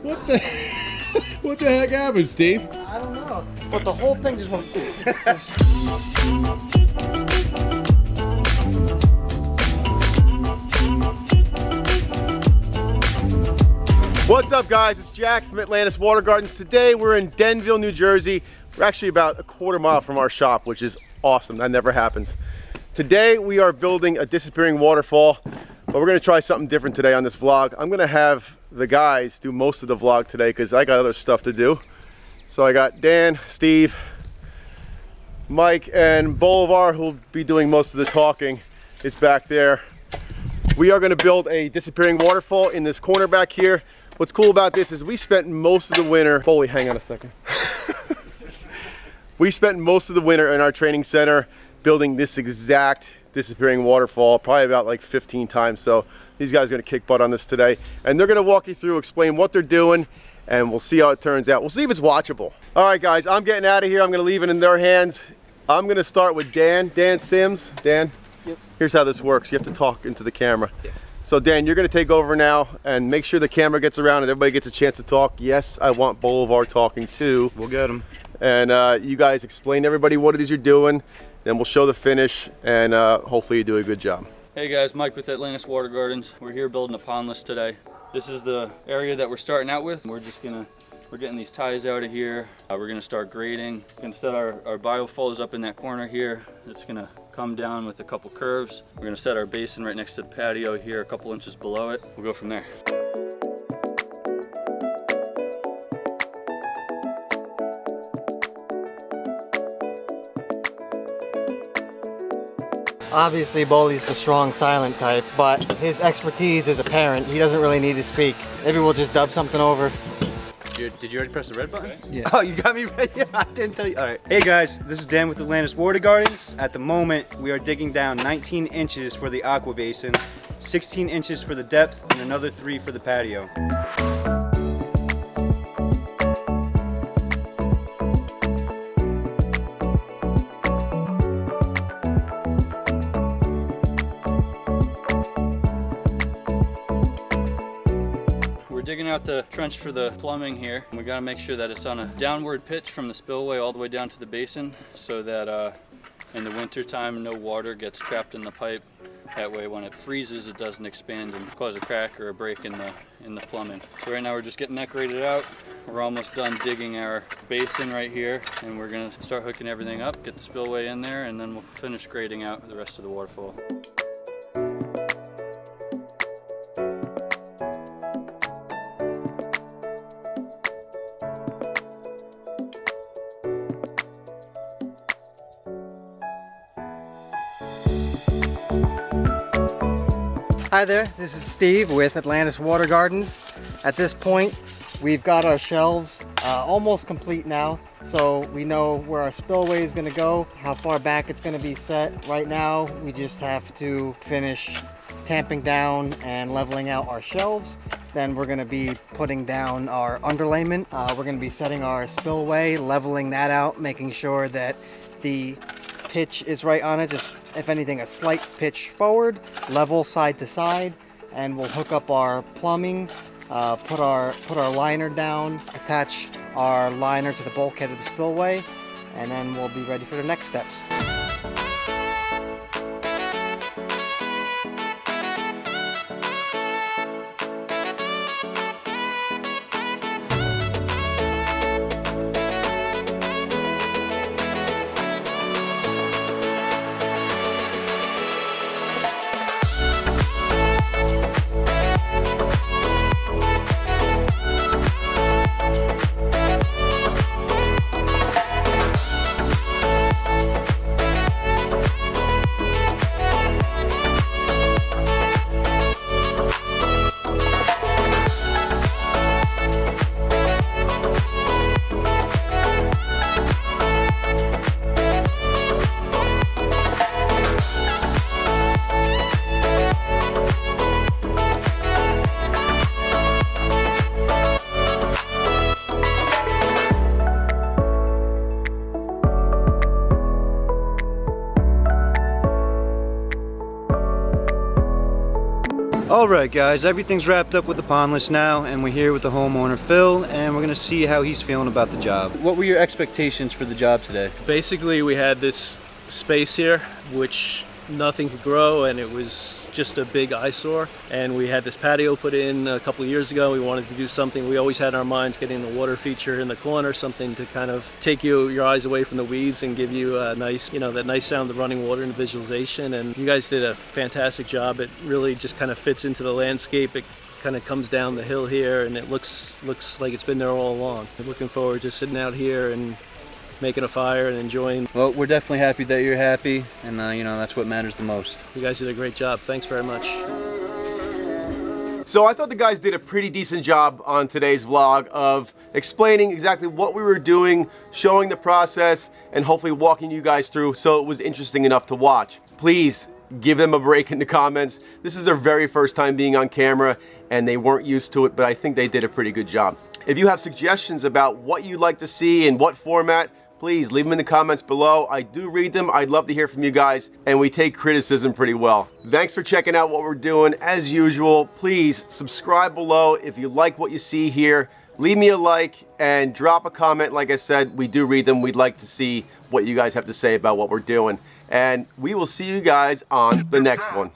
What the? What the heck happened, Steve? I don't know. But the whole thing just went. What's up, guys? It's Jack from Atlantis Water Gardens. Today we're in Denville, New Jersey. We're actually about a quarter mile from our shop, which is awesome. That never happens. Today we are building a disappearing waterfall, but we're going to try something different today on this vlog. I'm going to have the guys do most of the vlog today because I got other stuff to do. So I got Dan, Steve, Mike, and Bolivar, who'll be doing most of the talking, is back there. We are going to build a disappearing waterfall in this corner back here. What's cool about this is we spent most of the winter, Bolly, hang on a second. We spent most of the winter in our training center building this exact disappearing waterfall, probably about like 15 times. So these guys are going to kick butt on this today, and they're going to walk you through, explain what they're doing, and we'll see how it turns out. We'll see if it's watchable. All right, guys, I'm getting out of here. I'm going to leave it in their hands. I'm going to start with Dan Sims. Dan, yep. Here's how this works. You have to talk into the camera. Yeah. So Dan, you're going to take over now and make sure the camera gets around and everybody gets a chance to talk. Yes, I want Bolivar talking too. We'll get him. And you guys explain to everybody what it is you're doing. Then we'll show the finish, and hopefully you do a good job. Hey guys, Mike with Atlantis Water Gardens. We're here building a Pondless today. This is the area that we're starting out with. We're getting these ties out of here. We're gonna start grading. We're gonna set our biofalls up in that corner here. It's gonna come down with a couple curves. We're gonna set our basin right next to the patio here, a couple inches below it. We'll go from there. Obviously, Bolly's the strong silent type, but his expertise is apparent. He doesn't really need to speak. Maybe we'll just dub something over. Did you already press the red button? Okay. Yeah. Oh, you got me right? Yeah, I didn't tell you. All right. Hey guys, this is Dan with Atlantis Water Gardens. At the moment, we are digging down 19 inches for the Aquabasin, 16 inches for the depth, and another 3 for the patio. Digging out the trench for the plumbing here. We got to make sure that it's on a downward pitch from the spillway all the way down to the basin, so that in the winter time no water gets trapped in the pipe. That way when it freezes it doesn't expand and cause a crack or a break in the plumbing. So right now we're just getting that graded out. We're almost done digging our basin right here, and we're going to start hooking everything up, get the spillway in there, and then we'll finish grading out the rest of the waterfall. Hi there, this is Steve with Atlantis Water Gardens. At this point, we've got our shelves almost complete now, so we know where our spillway is going to go, how far back it's going to be set. Right now, we just have to finish tamping down and leveling out our shelves. Then we're going to be putting down our underlayment. We're going to be setting our spillway, leveling that out, making sure that the pitch is right on it, just if anything a slight pitch forward, level side to side, and we'll hook up our plumbing, put our liner down, attach our liner to the bulkhead of the spillway, and then we'll be ready for the next steps. Alright guys, everything's wrapped up with the Pondless now, and we're here with the homeowner Phil, and we're going to see how he's feeling about the job. What were your expectations for the job today? Basically, we had this space here which nothing could grow, and it was just a big eyesore, and we had this patio put in a couple of years ago. We wanted to do something. We always had in our minds getting the water feature in the corner, something to kind of take your eyes away from the weeds and give you a nice, you know, that nice sound of running water and visualization. And you guys did a fantastic job. It really just kind of fits into the landscape. It kind of comes down the hill here, and it looks like it's been there all along. I'm looking forward to sitting out here and making a fire and enjoying. Well, we're definitely happy that you're happy, and you know, that's what matters the most. You guys did a great job. Thanks very much. So I thought the guys did a pretty decent job on today's vlog of explaining exactly what we were doing, showing the process, and hopefully walking you guys through so it was interesting enough to watch. Please give them a break in the comments. This is their very first time being on camera, and they weren't used to it, but I think they did a pretty good job. If you have suggestions about what you'd like to see in what format, please leave them in the comments below. I do read them. I'd love to hear from you guys, and we take criticism pretty well. Thanks for checking out what we're doing. As usual, please subscribe below if you like what you see here. Leave me a like and drop a comment. Like I said, we do read them. We'd like to see what you guys have to say about what we're doing. And we will see you guys on the next one.